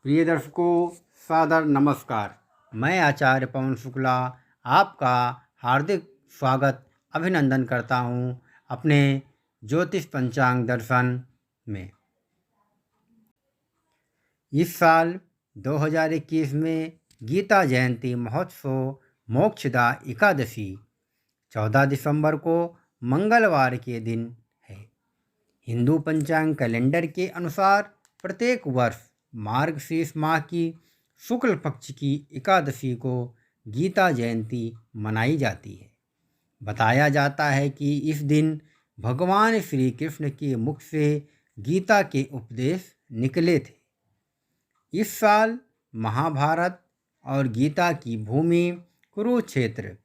प्रिय दर्शकों, सादर नमस्कार। मैं आचार्य पवन शुक्ला आपका हार्दिक स्वागत अभिनंदन करता हूं अपने ज्योतिष पंचांग दर्शन में। इस साल 2021 में गीता जयंती महोत्सव मोक्षदा एकादशी 14 दिसंबर को मंगलवार के दिन है। हिंदू पंचांग कैलेंडर के अनुसार प्रत्येक वर्ष मार्गशीर्ष माह की शुक्ल पक्ष की एकादशी को गीता जयंती मनाई जाती है। बताया जाता है कि इस दिन भगवान श्री कृष्ण के मुख से गीता के उपदेश निकले थे। इस साल महाभारत और गीता की भूमि कुरुक्षेत्र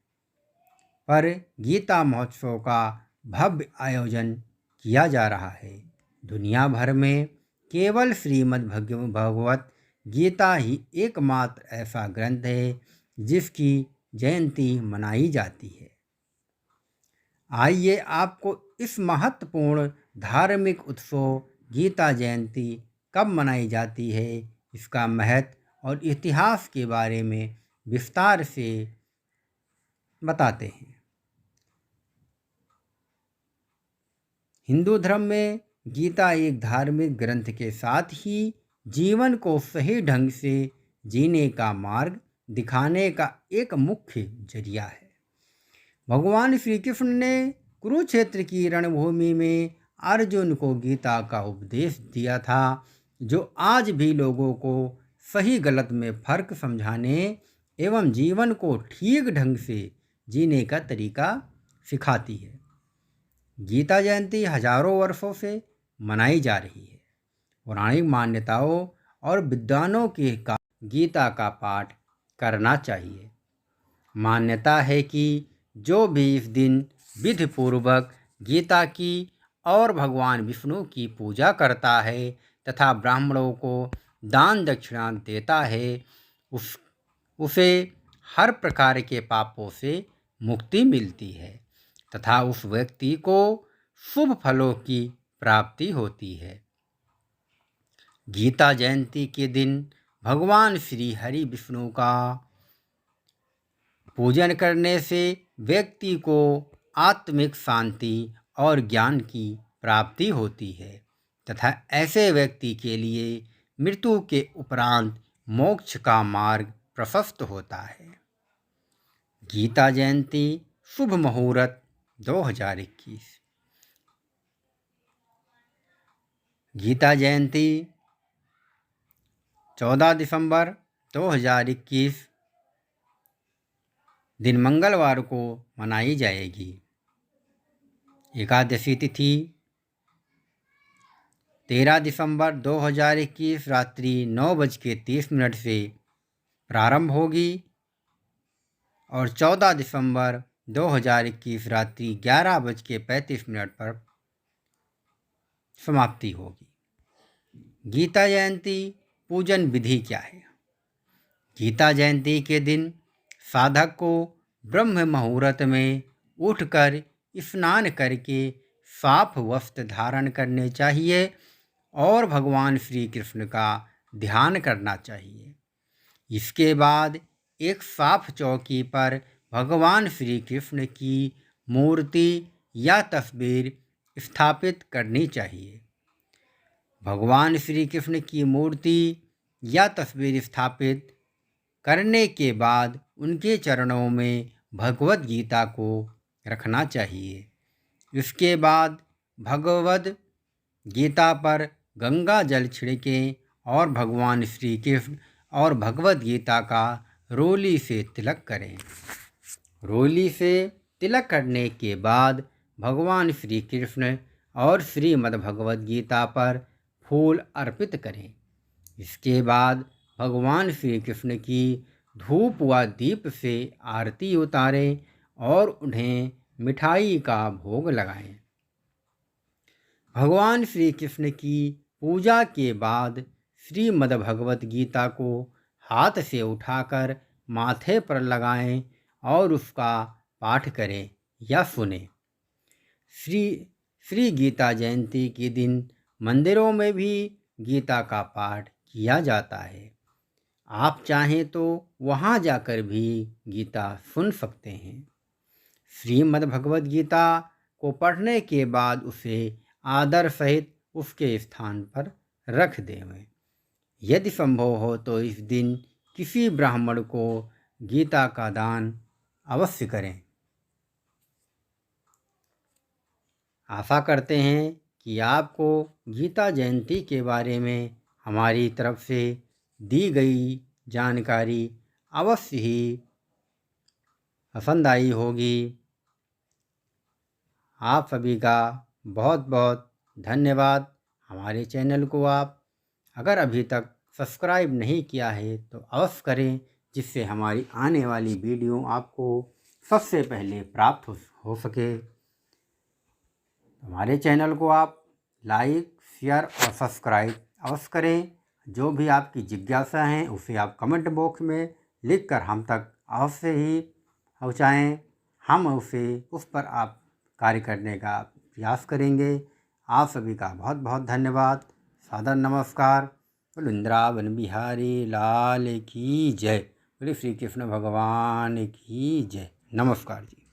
पर गीता महोत्सव का भव्य आयोजन किया जा रहा है। दुनिया भर में केवल श्रीमद् भगवत गीता ही एकमात्र ऐसा ग्रंथ है जिसकी जयंती मनाई जाती है। आइए आपको इस महत्वपूर्ण धार्मिक उत्सव गीता जयंती कब मनाई जाती है, इसका महत्व और इतिहास के बारे में विस्तार से बताते हैं। हिंदू धर्म में गीता एक धार्मिक ग्रंथ के साथ ही जीवन को सही ढंग से जीने का मार्ग दिखाने का एक मुख्य जरिया है। भगवान श्री कृष्ण ने कुरुक्षेत्र की रणभूमि में अर्जुन को गीता का उपदेश दिया था, जो आज भी लोगों को सही गलत में फर्क समझाने एवं जीवन को ठीक ढंग से जीने का तरीका सिखाती है। गीता जयंती हजारों वर्षों से मनाई जा रही है। पौराणिक मान्यताओं और विद्वानों के का गीता का पाठ करना चाहिए। मान्यता है कि जो भी इस दिन विधि पूर्वक गीता की और भगवान विष्णु की पूजा करता है तथा ब्राह्मणों को दान दक्षिणा देता है, उसे हर प्रकार के पापों से मुक्ति मिलती है तथा उस व्यक्ति को शुभ फलों की प्राप्ति होती है। गीता जयंती के दिन भगवान श्री हरि विष्णु का पूजन करने से व्यक्ति को आत्मिक शांति और ज्ञान की प्राप्ति होती है तथा ऐसे व्यक्ति के लिए मृत्यु के उपरांत मोक्ष का मार्ग प्रशस्त होता है। गीता जयंती शुभ मुहूर्त 2021। गीता जयंती 14 दिसंबर 2021 दिन मंगलवार को मनाई जाएगी। एकादशी तिथि 13 दिसंबर 2021 रात्रि 9:30 से प्रारंभ होगी और 14 दिसंबर 2021 रात्रि 11:35 पर समाप्ति होगी। गीता जयंती पूजन विधि क्या है? गीता जयंती के दिन साधक को ब्रह्म मुहूर्त में उठकर स्नान करके साफ वस्त्र धारण करने चाहिए और भगवान श्री कृष्ण का ध्यान करना चाहिए। इसके बाद एक साफ चौकी पर भगवान श्री कृष्ण की मूर्ति या तस्वीर स्थापित करनी चाहिए। भगवान श्री कृष्ण की मूर्ति या तस्वीर स्थापित करने के बाद उनके चरणों में भगवद गीता को रखना चाहिए। इसके बाद भगवद गीता पर गंगा जल छिड़कें और भगवान श्री कृष्ण और भगवद गीता का रोली से तिलक करें। रोली से तिलक करने के बाद भगवान श्री कृष्ण और श्रीमद् भगवद गीता पर फूल अर्पित करें। इसके बाद भगवान श्री कृष्ण की धूप व दीप से आरती उतारें और उन्हें मिठाई का भोग लगाएं। भगवान श्री कृष्ण की पूजा के बाद श्रीमद् भगवद गीता को हाथ से उठाकर माथे पर लगाएं और उसका पाठ करें या सुनें। श्री गीता जयंती के दिन मंदिरों में भी गीता का पाठ किया जाता है। आप चाहें तो वहाँ जाकर भी गीता सुन सकते हैं। श्रीमद् भगवद गीता को पढ़ने के बाद उसे आदर सहित उसके स्थान पर रख देवें। यदि संभव हो तो इस दिन किसी ब्राह्मण को गीता का दान अवश्य करें। आशा करते हैं कि आपको गीता जयंती के बारे में हमारी तरफ से दी गई जानकारी अवश्य ही पसंद आई होगी। आप सभी का बहुत बहुत धन्यवाद। हमारे चैनल को आप अगर अभी तक सब्सक्राइब नहीं किया है तो अवश्य करें, जिससे हमारी आने वाली वीडियो आपको सबसे पहले प्राप्त हो सके। हमारे चैनल को आप लाइक, शेयर और सब्सक्राइब अवश्य करें। जो भी आपकी जिज्ञासा हैं उसे आप कमेंट बॉक्स में लिखकर हम तक अवश्य ही पहुँचाएँ। हम उस पर आप कार्य करने का प्रयास करेंगे। आप सभी का बहुत बहुत धन्यवाद। सादर नमस्कार। वृंदावन बिहारी लाल की जय। बोले श्री कृष्ण भगवान की जय। नमस्कार जी।